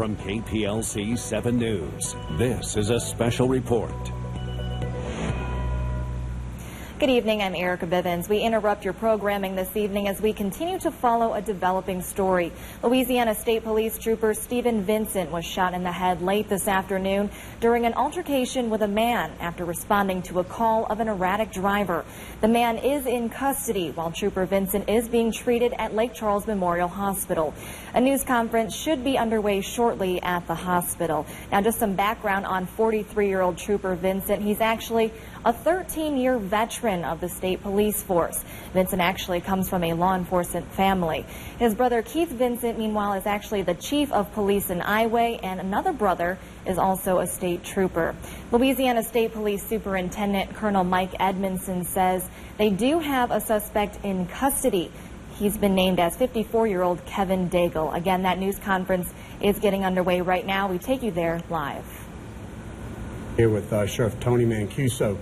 From KPLC 7 News, this is a special report. Good evening, I'm Erica Bivens. We interrupt your programming this evening as we continue to follow a developing story. Louisiana State Police Trooper Stephen Vincent was shot in the head late this afternoon during an altercation with a man after responding to a call of an erratic driver. The man is in custody while Trooper Vincent is being treated at Lake Charles Memorial Hospital. A news conference should be underway shortly at the hospital. Now, just some background on 43-year-old Trooper Vincent. He's actually a 13-year veteran of the state police force. Vincent actually comes from a law enforcement family. His brother Keith Vincent, meanwhile, is actually the chief of police in Iowa, and another brother is also a state trooper. Louisiana State Police Superintendent Colonel Mike Edmondson says they do have a suspect in custody. He's been named as 54-year-old Kevin Daigle. Again, that news conference is getting underway right now. We take you there live. Here with Sheriff Tony Mancuso,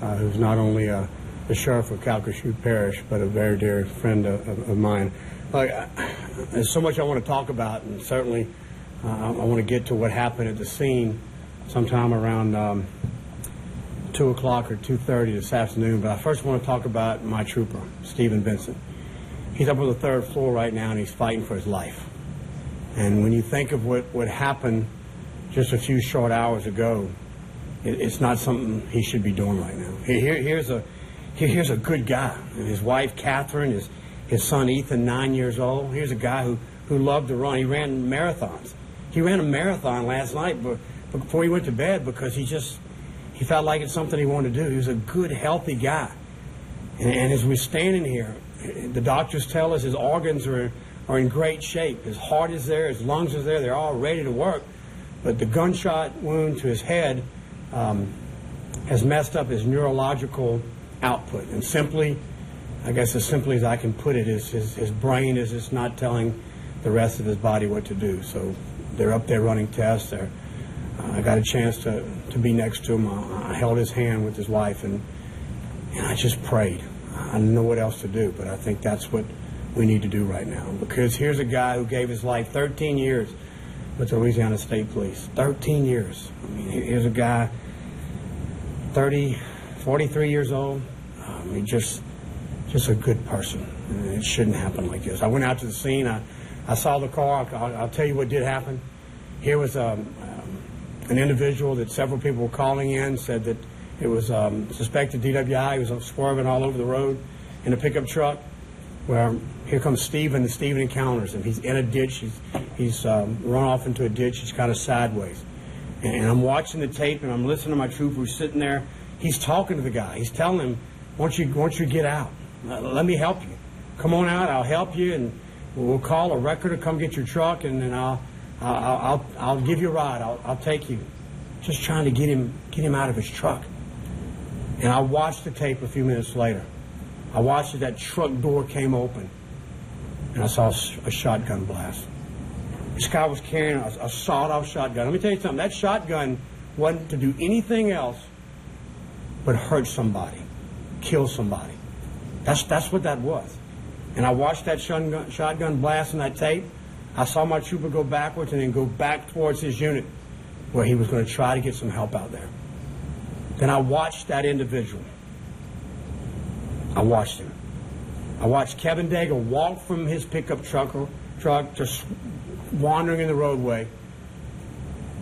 who's not only the sheriff of Calcasieu Parish, but a very dear friend of mine. There's so much I want to talk about, and certainly I want to get to what happened at the scene sometime around 2 o'clock or 2:30 this afternoon. But I first want to talk about my trooper, Stephen Vincent. He's up on the 3rd floor right now, and he's fighting for his life. And when you think of what happened just a few short hours ago, it's not something he should be doing right now. Here's a good guy. His wife, Catherine, his son, Ethan, 9 years old. Here's a guy who loved to run. He ran marathons. He ran a marathon last night before he went to bed because he felt like it's something he wanted to do. He was a good, healthy guy. And as we're standing here, the doctors tell us his organs are in great shape. His heart is there, his lungs are there, they're all ready to work. But the gunshot wound to his head has messed up his neurological output. And simply, I guess as simply as I can put it, is his brain is just not telling the rest of his body what to do. So they're up there running tests. I got a chance to be next to him. I held his hand with his wife, and I just prayed. I didn't know what else to do, but I think that's what we need to do right now. Because here's a guy who gave his life 13 years with the Louisiana State Police. 13 years. I mean, here's a guy, 43 years old. Just a good person. It shouldn't happen like this. I went out to the scene. I saw the car. I'll tell you what did happen. Here was an individual that several people were calling in, said that it was suspected DWI. He was swerving all over the road in a pickup truck. Where here comes Stephen, and Stephen encounters him. He's in a ditch. He's run off into a ditch. He's kind of sideways. And I'm watching the tape, and I'm listening to my trooper who's sitting there. He's talking to the guy. He's telling him, "Why don't you get out? Let me help you. Come on out. I'll help you, and we'll call a wrecker to come get your truck, and then I'll give you a ride. I'll take you." Just trying to get him out of his truck. And I watched the tape a few minutes later. I watched as that truck door came open, and I saw a shotgun blast. This guy was carrying a sawed-off shotgun. Let me tell you something. That shotgun wasn't to do anything else but hurt somebody, kill somebody. That's what that was. And I watched that shotgun blast in that tape. I saw my trooper go backwards and then go back towards his unit where he was going to try to get some help out there. Then I watched that individual. I watched him. I watched Kevin Daigle walk from his pickup truck just wandering in the roadway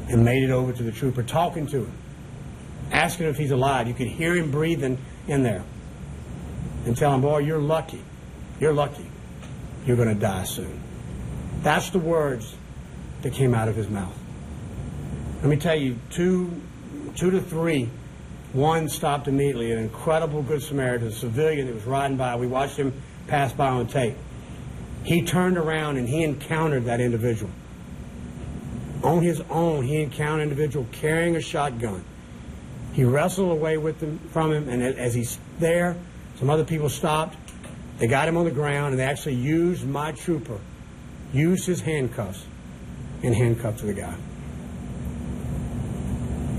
and made it over to the trooper, talking to him, asking if he's alive. You could hear him breathing in there and tell him, "Boy, you're lucky. You're lucky. You're going to die soon." That's the words that came out of his mouth. Let me tell you, two to three. One stopped immediately, an incredible Good Samaritan, a civilian that was riding by. We watched him pass by on tape. He turned around and he encountered that individual. On his own, he encountered an individual carrying a shotgun. He wrestled away from him, and as he's there, some other people stopped. They got him on the ground, and they actually used my trooper, used his handcuffs, and handcuffed the guy.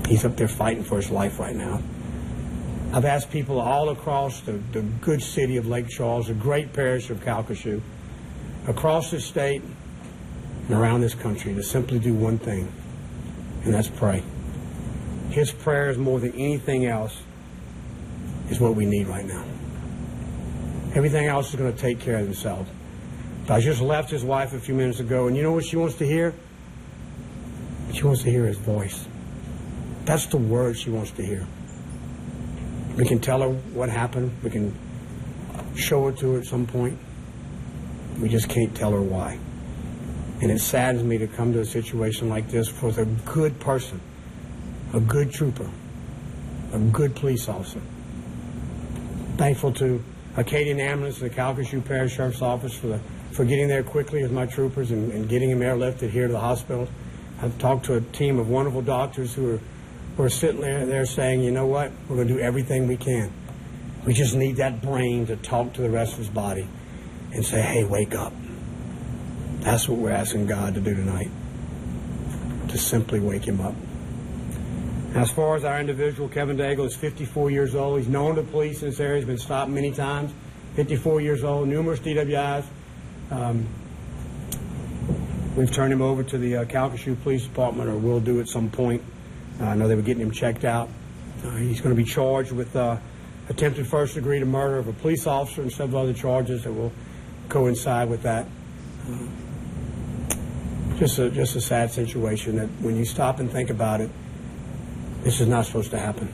He's up there fighting for his life right now. I've asked people all across the good city of Lake Charles, the great parish of Calcasieu, across the state, and around this country to simply do one thing, and that's pray. His prayers, more than anything else, is what we need right now. Everything else is going to take care of themselves. I just left his wife a few minutes ago, and you know what she wants to hear? She wants to hear his voice. That's the word she wants to hear. We can tell her what happened. We can show it to her at some point. We just can't tell her why. And it saddens me to come to a situation like this for a good person, a good trooper, a good police officer. Thankful to Acadian Ambulance and the Calcasieu Parish Sheriff's Office for getting there quickly with my troopers and getting him airlifted here to the hospital. I've talked to a team of wonderful doctors who are sitting there saying, you know what, we're going to do everything we can. We just need that brain to talk to the rest of his body and say, hey, wake up. That's what we're asking God to do tonight, to simply wake him up. As far as our individual, Kevin Daigle is 54 years old. He's known to police in this area. He's been stopped many times. 54 years old, numerous DWIs. We've turned him over to the Calcasieu Police Department, or will do at some point. I know they were getting him checked out. He's going to be charged with attempted first degree to murder of a police officer and several other charges that will coincide with that. Just a sad situation that when you stop and think about it, this is not supposed to happen.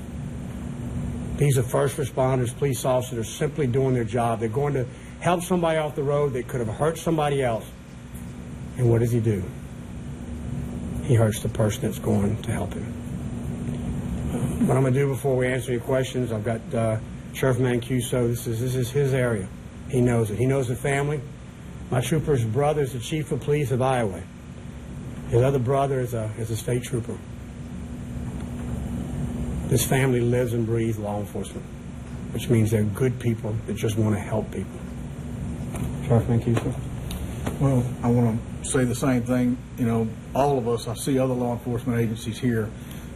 These are first responders, police officers that are simply doing their job. They're going to help somebody off the road that could have hurt somebody else. And what does he do? He hurts the person that's going to help him. What I'm going to do before we answer your questions, I've got Sheriff Mancuso. This is his area. He knows it. He knows the family. My trooper's brother is the chief of police of Iowa. His other brother is a state trooper. This family lives and breathes law enforcement, which means they're good people that just want to help people. Sheriff Mancuso. Well, I want to say the same thing. You know, all of us, I see other law enforcement agencies here.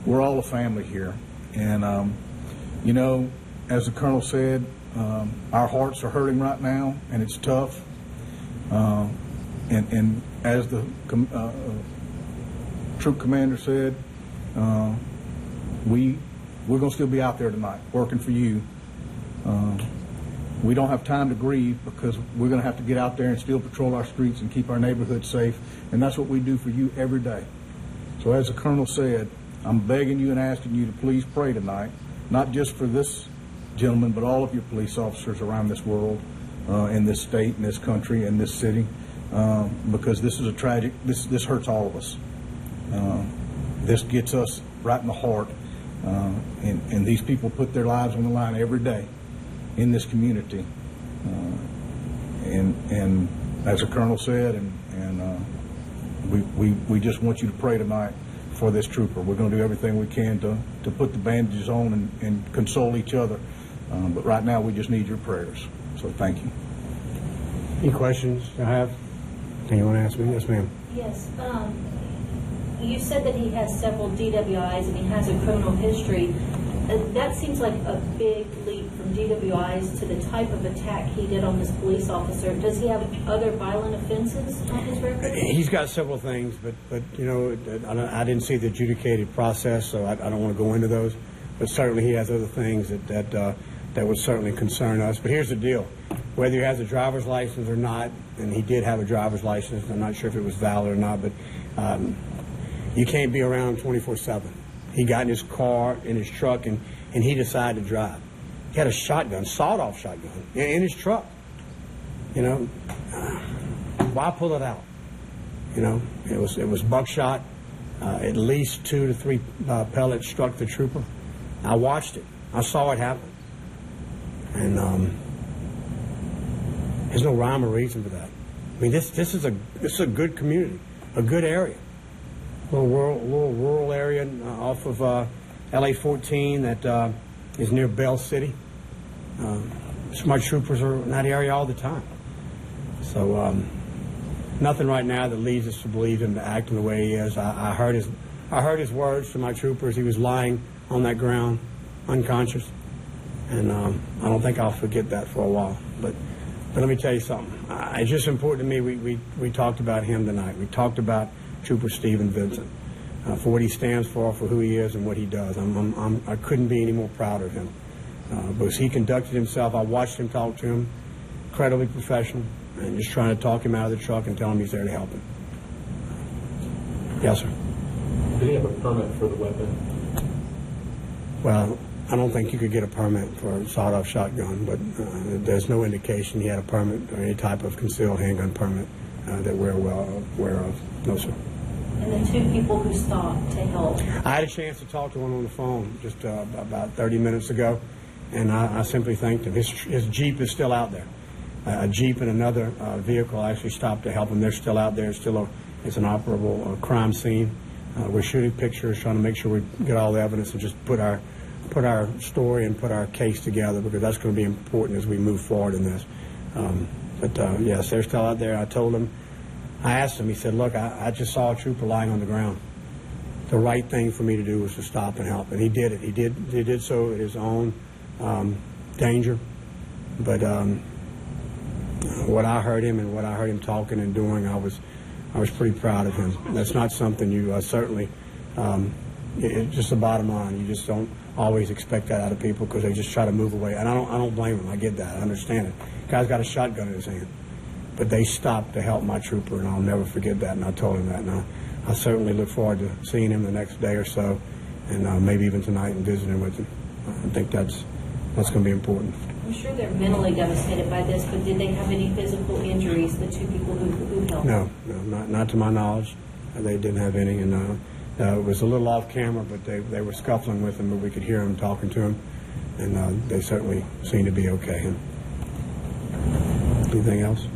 We're all a family here. And, you know, as the Colonel said, our hearts are hurting right now, and it's tough. And as the troop commander said, we're going to still be out there tonight working for you. We don't have time to grieve because we're going to have to get out there and still patrol our streets and keep our neighborhood safe, and that's what we do for you every day. So as the Colonel said, I'm begging you and asking you to please pray tonight, not just for this gentleman, but all of your police officers around this world, in this state, in this country, in this city, because this is a tragic, this hurts all of us. This gets us right in the heart, and these people put their lives on the line every day in this community, and as the Colonel said, and we just want you to pray tonight for this trooper. We're going to do everything we can to put the bandages on and console each other, but right now we just need your prayers. So thank you. Any questions I have? Anything you want to ask me? Yes, ma'am. Yes. You said that he has several DWIs and he has a criminal history. That seems like a big leap from DWIs to the type of attack he did on this police officer. Does he have other violent offenses on his record? He's got several things, but you know, I didn't see the adjudicated process, so I don't want to go into those. But certainly he has other things that would certainly concern us. But here's the deal. Whether he has a driver's license or not, and he did have a driver's license, I'm not sure if it was valid or not, but you can't be around 24/7. He got in his car, in his truck, and he decided to drive. He had a shotgun, sawed-off shotgun, in his truck. You know, why pull it out? You know, it was buckshot. At least 2 to 3 pellets struck the trooper. I watched it. I saw it happen. And there's no rhyme or reason for that. I mean, this is a good community, a good area. A little rural area off of LA 14 that is near Bell City. So my troopers are in that area all the time. So nothing right now that leads us to believe him to act in the way he is. I heard his words to my troopers. He was lying on that ground, unconscious, and I don't think I'll forget that for a while. But But let me tell you something. It's just important to me. We talked about him tonight. We talked about Trooper Stephen Vincent for what he stands for who he is, and what he does. I couldn't be any more proud of him because he conducted himself. I watched him talk to him, incredibly professional, and just trying to talk him out of the truck and tell him he's there to help him. Yes, sir. Did he have a permit for the weapon? Well, I don't think you could get a permit for a sawed-off shotgun, but there's no indication he had a permit or any type of concealed handgun permit that we're well aware of. No, sir. And the two people who stopped to help. I had a chance to talk to one on the phone just about 30 minutes ago, and I simply thanked him. His Jeep is still out there. A Jeep and another vehicle actually stopped to help him. They're still out there. It's an operable crime scene. We're shooting pictures, trying to make sure we get all the evidence and just put our story and put our case together, because that's going to be important as we move forward in this. Yes, they're still out there. I asked him, he said, look, I just saw a trooper lying on the ground. The right thing for me to do was to stop and help, and he did it. He did so at his own danger. But what I heard him talking and doing, I was pretty proud of him. That's not something you certainly, it's just the bottom line. You just don't always expect that out of people, because they just try to move away. And I don't blame them. I get that. I understand it. The guy's got a shotgun in his hand. But they stopped to help my trooper, and I'll never forget that, and I told him that. And I certainly look forward to seeing him the next day or so, and maybe even tonight, and visiting with him. I think that's going to be important. I'm sure they're mentally devastated by this, but did they have any physical injuries, the two people who helped? No, not to my knowledge. They didn't have any, and it was a little off camera, but they were scuffling with him, but we could hear him talking to him, and they certainly seemed to be okay. Anything else?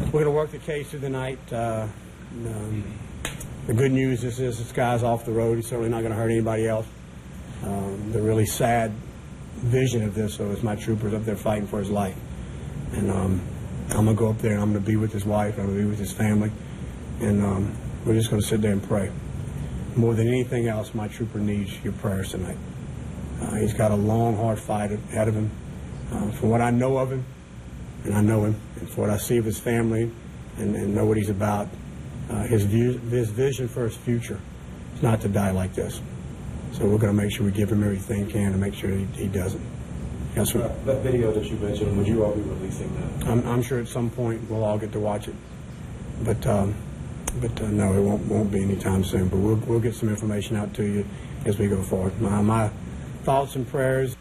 We're going to work the case through the night. The good news is this guy's off the road. He's certainly not going to hurt anybody else. The really sad vision of this, though, is my trooper's up there fighting for his life. And I'm going to go up there, and I'm going to be with his wife. I'm going to be with his family. And we're just going to sit there and pray. More than anything else, my trooper needs your prayers tonight. He's got a long, hard fight ahead of him. From what I know of him, and I know him, and for what I see of his family, and know what he's about, his vision for his future is not to die like this. So we're going to make sure we give him everything he can to make sure he doesn't. Yes, sir. That video that you mentioned, would you all be releasing that? I'm sure at some point we'll all get to watch it, but no, it won't be anytime soon. But we'll get some information out to you as we go forward. My thoughts and prayers.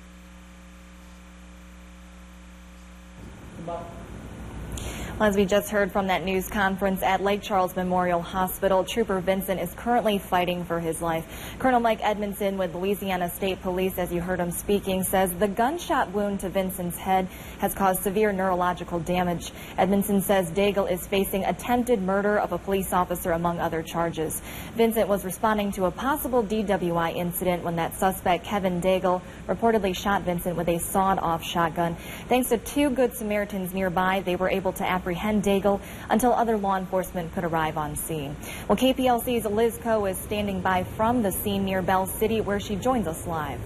Well, as we just heard from that news conference at Lake Charles Memorial Hospital, Trooper Vincent is currently fighting for his life. Colonel Mike Edmondson with Louisiana State Police, as you heard him speaking, says the gunshot wound to Vincent's head has caused severe neurological damage. Edmondson says Daigle is facing attempted murder of a police officer, among other charges. Vincent was responding to a possible DWI incident when that suspect, Kevin Daigle, reportedly shot Vincent with a sawed-off shotgun. Thanks to two Good Samaritans nearby, they were able to apprehend Daigle until other law enforcement could arrive on scene. Well, KPLC's Liz Coe is standing by from the scene near Bell City, where she joins us live.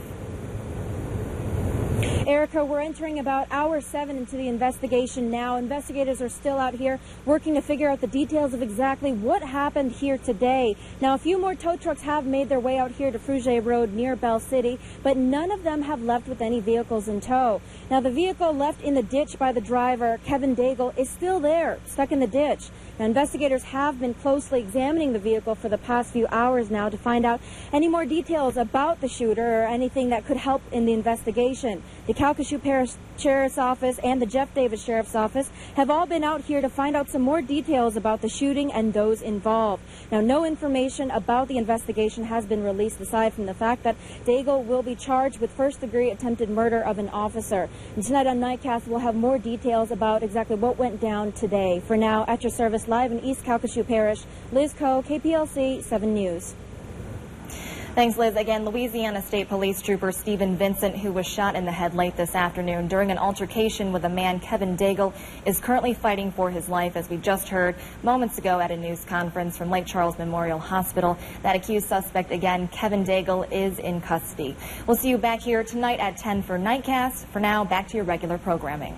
Erica, we're entering about hour 7 into the investigation now. Investigators are still out here working to figure out the details of exactly what happened here today. Now, a few more tow trucks have made their way out here to Frugier Road near Bell City, but none of them have left with any vehicles in tow. Now, the vehicle left in the ditch by the driver, Kevin Daigle, is still there, stuck in the ditch. Now, investigators have been closely examining the vehicle for the past few hours now to find out any more details about the shooter or anything that could help in the investigation. The Calcasieu Parish Sheriff's Office and the Jeff Davis Sheriff's Office have all been out here to find out some more details about the shooting and those involved. Now, no information about the investigation has been released aside from the fact that Daigle will be charged with first-degree attempted murder of an officer. And tonight on Nightcast, we'll have more details about exactly what went down today. For now, at your service, live in East Calcasieu Parish, Liz Coe, KPLC 7 News. Thanks, Liz. Again, Louisiana State Police Trooper Stephen Vincent, who was shot in the head late this afternoon during an altercation with a man, Kevin Daigle, is currently fighting for his life, as we just heard moments ago at a news conference from Lake Charles Memorial Hospital. That accused suspect, again, Kevin Daigle, is in custody. We'll see you back here tonight at 10 for Nightcast. For now, back to your regular programming.